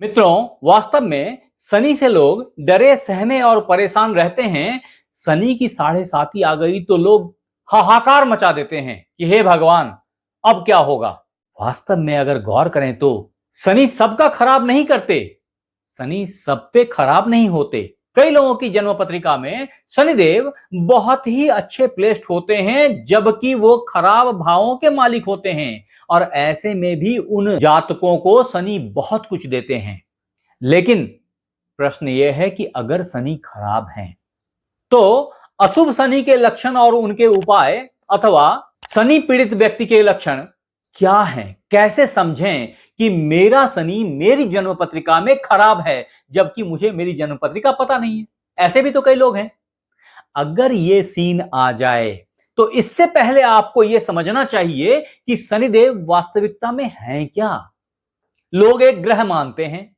मित्रों, वास्तव में शनि से लोग डरे सहमे और परेशान रहते हैं। शनि की 7:30 आ गई तो लोग हाहाकार मचा देते हैं कि हे भगवान, अब क्या होगा। वास्तव में अगर गौर करें तो शनि सबका खराब नहीं करते, शनि सब पे खराब नहीं होते। कई लोगों की जन्म पत्रिका में शनिदेव बहुत ही अच्छे प्लेस्ड होते हैं, जबकि वो खराब भावों के मालिक होते हैं और ऐसे में भी उन जातकों को शनि बहुत कुछ देते हैं। लेकिन प्रश्न यह है कि अगर शनि खराब हैं तो अशुभ शनि के लक्षण और उनके उपाय अथवा शनि पीड़ित व्यक्ति के लक्षण क्या हैं, कैसे समझें कि मेरा शनि मेरी जन्म पत्रिका में खराब है जबकि मुझे मेरी जन्म पत्रिका पता नहीं है। ऐसे भी तो कई लोग हैं। अगर ये सीन आ जाए तो इससे पहले आपको यह समझना चाहिए कि शनिदेव वास्तविकता में हैं क्या। लोग एक ग्रह मानते हैं,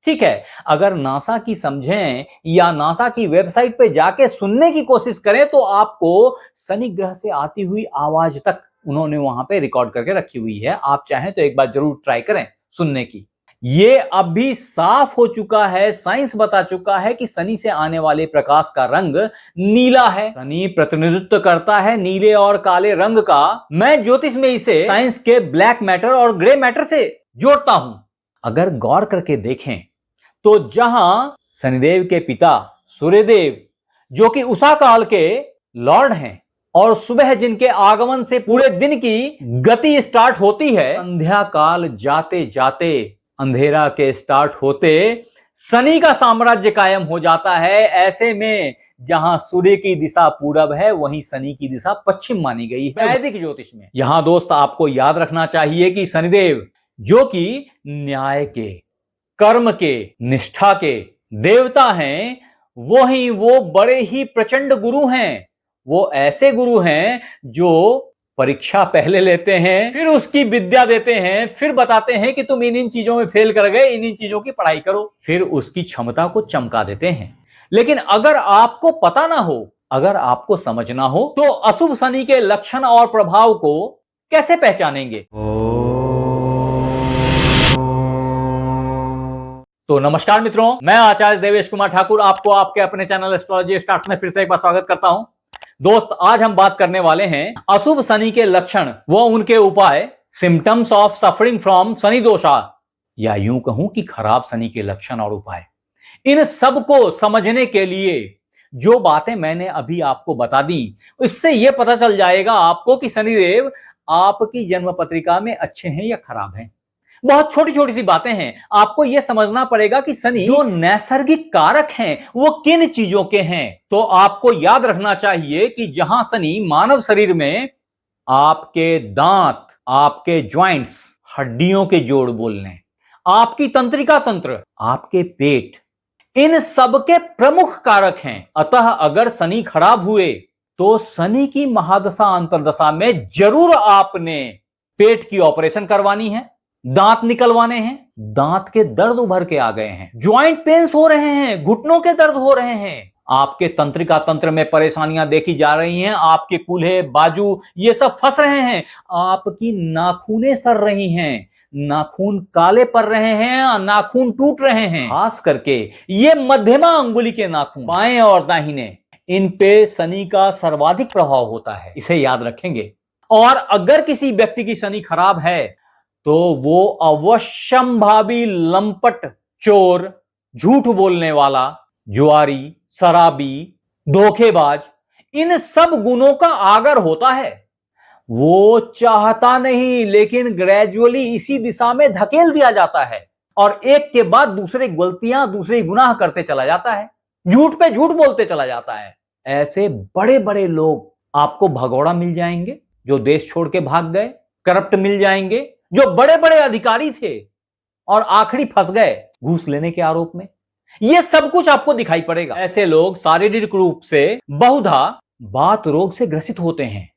ठीक है। अगर नासा की समझें या नासा की वेबसाइट पे जाके सुनने की कोशिश करें तो आपको शनि ग्रह से आती हुई आवाज तक उन्होंने वहां पे रिकॉर्ड करके रखी हुई है। आप चाहें तो एक बार जरूर ट्राई करें सुनने की। ये अब भी साफ हो चुका है, साइंस बता चुका है कि शनि से आने वाले प्रकाश का रंग नीला है। शनि प्रतिनिधित्व करता है नीले और काले रंग का। मैं ज्योतिष में इसे साइंस के ब्लैक मैटर और ग्रे मैटर से जोड़ता हूं। अगर गौर करके देखें तो जहां शनिदेव के पिता सूर्यदेव, जो कि उषा काल के लॉर्ड हैं और सुबह जिनके आगमन से पूरे दिन की गति स्टार्ट होती है, संध्या काल जाते जाते अंधेरा के स्टार्ट होते शनि का साम्राज्य कायम हो जाता है। ऐसे में जहां सूर्य की दिशा पूरब है वहीं शनि की दिशा पश्चिम मानी गई है वैदिक ज्योतिष में। यहां दोस्त आपको याद रखना चाहिए कि शनिदेव, जो कि न्याय के, कर्म के, निष्ठा के देवता हैं, वो बड़े ही प्रचंड गुरु हैं। वो ऐसे गुरु हैं जो परीक्षा पहले लेते हैं, फिर उसकी विद्या देते हैं, फिर बताते हैं कि तुम इन चीजों में फेल कर गए, इन चीजों की पढ़ाई करो, फिर उसकी क्षमता को चमका देते हैं। लेकिन अगर आपको पता ना हो, अगर आपको समझना हो तो अशुभ शनि के लक्षण और प्रभाव को कैसे पहचानेंगे। तो नमस्कार मित्रों, मैं आचार्य देवेश कुमार ठाकुर आपको आपके अपने चैनल एस्ट्रोलॉजी स्टार्ट में फिर से एक बार स्वागत करता हूं। दोस्त, आज हम बात करने वाले हैं अशुभ शनि के लक्षण व उनके उपाय, symptoms of suffering from Shani dosha, या यूं कहूं कि खराब शनि के लक्षण और उपाय। इन सब को समझने के लिए जो बातें मैंने अभी आपको बता दी, इससे यह पता चल जाएगा आपको कि शनिदेव आपकी जन्म पत्रिका में अच्छे हैं या खराब हैं। बहुत छोटी छोटी सी बातें हैं। आपको यह समझना पड़ेगा कि शनि जो नैसर्गिक कारक हैं वो किन चीजों के हैं। तो आपको याद रखना चाहिए कि जहां शनि मानव शरीर में आपके दांत, आपके ज्वाइंट्स, हड्डियों के जोड़ बोलने, आपकी तंत्रिका तंत्र, आपके पेट, इन सब के प्रमुख कारक हैं। अतः अगर शनि खराब हुए तो शनि की महादशा अंतर्दशा में जरूर आपने पेट की ऑपरेशन करवानी है, दांत निकलवाने हैं, दांत के दर्द उभर के आ गए हैं, ज्वाइंट पेन्स हो रहे हैं, घुटनों के दर्द हो रहे हैं, आपके तंत्रिका तंत्र में परेशानियां देखी जा रही हैं, आपके कूल्हे, बाजू ये सब फंस रहे हैं, आपकी नाखूनें सड़ रही हैं, नाखून काले पड़ रहे हैं, नाखून टूट रहे हैं, खास करके ये मध्यमा अंगुली के नाखून बाएं और दाहिने, इन पे शनि का सर्वाधिक प्रभाव होता है। इसे याद रखेंगे। और अगर किसी व्यक्ति की शनि खराब है तो वो अवश्यंभावी लंपट, चोर, झूठ बोलने वाला, जुआरी, शराबी, धोखेबाज, इन सब गुणों का आगर होता है। वो चाहता नहीं लेकिन ग्रेजुअली इसी दिशा में धकेल दिया जाता है और एक के बाद दूसरे गलतियां, दूसरे गुनाह करते चला जाता है, झूठ पे झूठ बोलते चला जाता है। ऐसे बड़े बड़े लोग आपको भगोड़ा मिल जाएंगे जो देश छोड़ के भाग गए, करप्ट मिल जाएंगे जो बड़े बड़े अधिकारी थे और आखिरी फंस गए घूस लेने के आरोप में। यह सब कुछ आपको दिखाई पड़ेगा। ऐसे लोग शारीरिक रूप से बहुधा बात रोग से ग्रसित होते हैं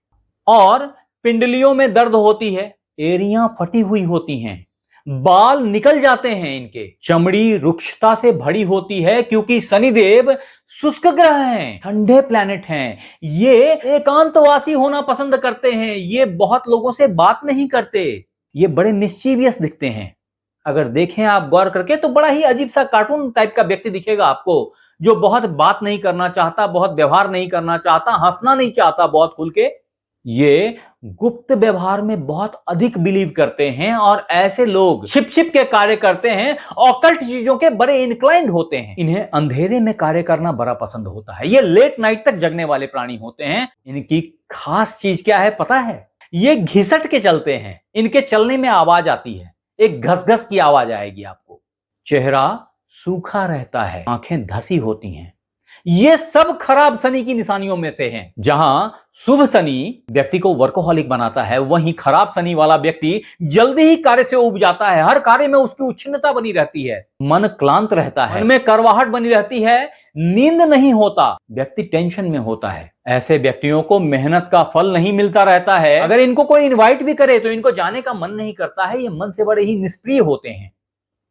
और पिंडलियों में दर्द होती है, एड़ियां फटी हुई होती हैं, बाल निकल जाते हैं, इनके चमड़ी रुक्षता से भरी होती है क्योंकि शनिदेव शुष्क ग्रह हैं, ठंडे प्लैनेट हैं। ये एकांतवासी होना पसंद करते हैं, ये बहुत लोगों से बात नहीं करते, ये बड़े मिस्चीवियस दिखते हैं। अगर देखें आप गौर करके तो बड़ा ही अजीब सा कार्टून टाइप का व्यक्ति दिखेगा आपको, जो बहुत बात नहीं करना चाहता, बहुत व्यवहार नहीं करना चाहता, हंसना नहीं चाहता बहुत खुल के। ये गुप्त व्यवहार में बहुत अधिक बिलीव करते हैं और ऐसे लोग छिप छिप के कार्य करते हैं, ऑकल्ट चीजों के बड़े इंक्लाइंड होते हैं। इन्हें अंधेरे में कार्य करना बड़ा पसंद होता है। ये लेट नाइट तक जगने वाले प्राणी होते हैं। इनकी खास चीज क्या है पता है? ये घिसट के चलते हैं। इनके चलने में आवाज आती है, एक घस-घस की आवाज आएगी आपको। चेहरा सूखा रहता है, आंखें धसी होती हैं। ये सब खराब शनि की निशानियों में से हैं। जहां शुभ शनि व्यक्ति को वर्कोहॉलिक बनाता है, वहीं खराब शनि वाला व्यक्ति जल्दी ही कार्य से उब जाता है। हर कार्य में उसकी उच्छिन्नता बनी रहती है, मन क्लांत रहता है, मन में करवाहट बनी रहती है, नींद नहीं होता, व्यक्ति टेंशन में होता है। ऐसे व्यक्तियों को मेहनत का फल नहीं मिलता रहता है। अगर इनको कोई इनवाइट भी करे तो इनको जाने का मन नहीं करता है। ये मन से बड़े ही निष्क्रिय होते हैं।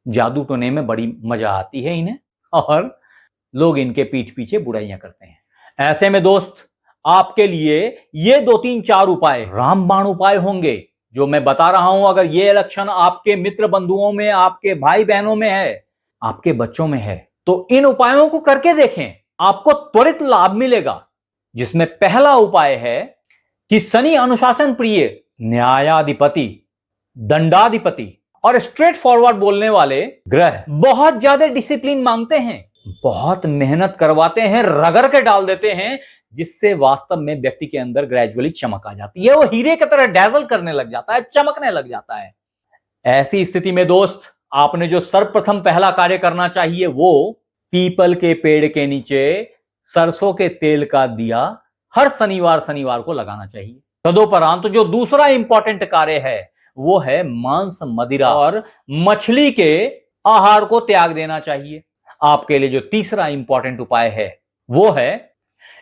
जादू टोने में बड़ी मजा आती है इन्हें और लोग इनके पीठ पीछे बुराइयां करते हैं। ऐसे में दोस्त, आपके लिए ये 2-3-4 उपाय रामबाण उपाय होंगे जो मैं बता रहा हूं। अगर ये लक्षण आपके मित्र बंधुओं में, आपके भाई बहनों में है, आपके बच्चों में है, तो इन उपायों को करके देखें, आपको त्वरित लाभ मिलेगा। जिसमें पहला उपाय है कि शनि अनुशासन प्रिय, न्यायाधिपति, दंडाधिपति और स्ट्रेट फॉरवर्ड बोलने वाले ग्रह बहुत ज्यादा डिसिप्लिन मांगते हैं, बहुत मेहनत करवाते हैं, रगड़ के डाल देते हैं, जिससे वास्तव में व्यक्ति के अंदर ग्रेजुअली चमक आ जाती है। वो हीरे की तरह डैजल करने लग जाता है, चमकने लग जाता है। ऐसी स्थिति में दोस्त, आपने जो सर्वप्रथम पहला कार्य करना चाहिए वो पीपल के पेड़ के नीचे सरसों के तेल का दिया हर शनिवार को लगाना चाहिए। तदोपरांत जो दूसरा इंपॉर्टेंट कार्य है वो है मांस, मदिरा और मछली के आहार को त्याग देना चाहिए। आपके लिए जो तीसरा इंपॉर्टेंट उपाय है वो है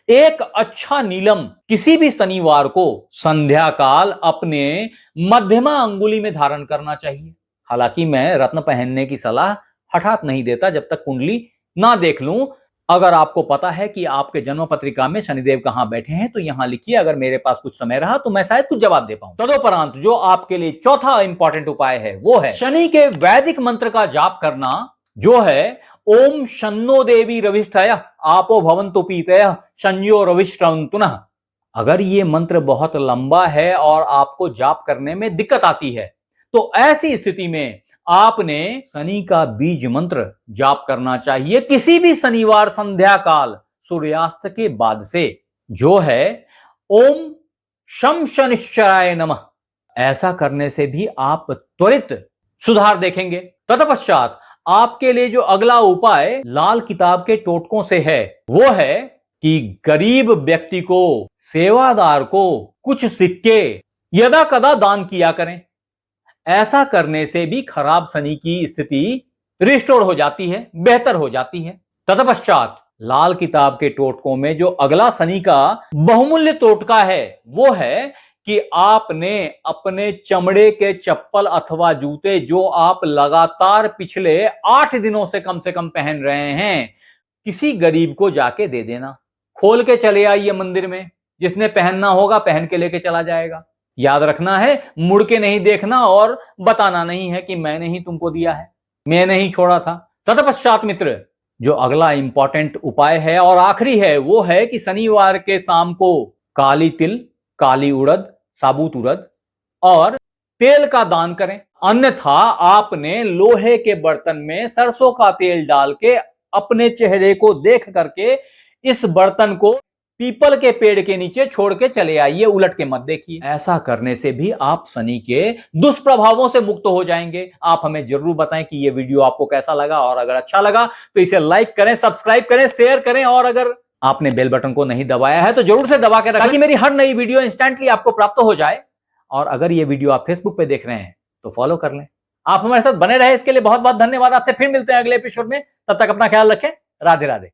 एक अच्छा नीलम किसी भी शनिवार को संध्या काल अपने मध्यमा अंगुली में धारण करना चाहिए। हालांकि मैं रत्न पहनने की सलाह हठात नहीं देता जब तक कुंडली ना देख लूं। अगर आपको पता है कि आपके जन्म पत्रिका में शनिदेव कहां बैठे हैं तो यहां लिखिए। अगर मेरे पास कुछ समय रहा तो मैं शायद कुछ जवाब दे पाऊं। तदोपरांत जो आपके लिए चौथा इंपॉर्टेंट उपाय है वो है शनि के वैदिक मंत्र का जाप करना, जो है ओम शन्नो देवी रविष्ठयः आपो भवन्तु पीतयः शन्यो रविष्ठन्तुनः। अगर ये मंत्र बहुत लंबा है और आपको जाप करने में दिक्कत आती है तो ऐसी स्थिति में आपने शनि का बीज मंत्र जाप करना चाहिए किसी भी शनिवार संध्या काल सूर्यास्त के बाद से, जो है ओम शम शनिश्चराय नमः। ऐसा करने से भी आप त्वरित सुधार देखेंगे। तत्पश्चात आपके लिए जो अगला उपाय लाल किताब के टोटकों से है वो है कि गरीब व्यक्ति को, सेवादार को कुछ सिक्के यदा कदा दान किया करें। ऐसा करने से भी खराब शनि की स्थिति रिस्टोर हो जाती है, बेहतर हो जाती है। तत्पश्चात लाल किताब के टोटकों में जो अगला शनि का बहुमूल्य टोटका है वो है कि आपने अपने चमड़े के चप्पल अथवा जूते जो आप लगातार पिछले 8 दिनों से कम पहन रहे हैं, किसी गरीब को जाके दे देना। खोल के चले आइए मंदिर में, जिसने पहनना होगा पहन के लेके चला जाएगा। याद रखना है, मुड़ के नहीं देखना और बताना नहीं है कि मैंने ही तुमको दिया है, मैंने ही छोड़ा था। तत्पश्चात मित्र, जो अगला इंपॉर्टेंट उपाय है और आखिरी है वो है कि शनिवार के शाम को काली तिल, काली उड़द, साबुत उड़द और तेल का दान करें। अन्यथा आपने लोहे के बर्तन में सरसों का तेल डाल के अपने चेहरे को देख करके इस बर्तन को पीपल के पेड़ के नीचे छोड़ के चले आइए, उलट के मत देखिए। ऐसा करने से भी आप शनि के दुष्प्रभावों से मुक्त हो जाएंगे। आप हमें जरूर बताएं कि ये वीडियो आपको कैसा लगा, और अगर अच्छा लगा तो इसे लाइक करें, सब्सक्राइब करें, शेयर करें, और अगर आपने बेल बटन को नहीं दबाया है तो जरूर से दबा के रखें ताकि मेरी हर नई वीडियो इंस्टेंटली आपको प्राप्त हो जाए। और अगर ये वीडियो आप फेसबुक पे देख रहे हैं तो फॉलो कर लें। आप हमारे साथ बने रहे इसके लिए बहुत बहुत धन्यवाद। आपसे फिर मिलते हैं अगले एपिसोड में। तब तक अपना ख्याल रखें। राधे राधे।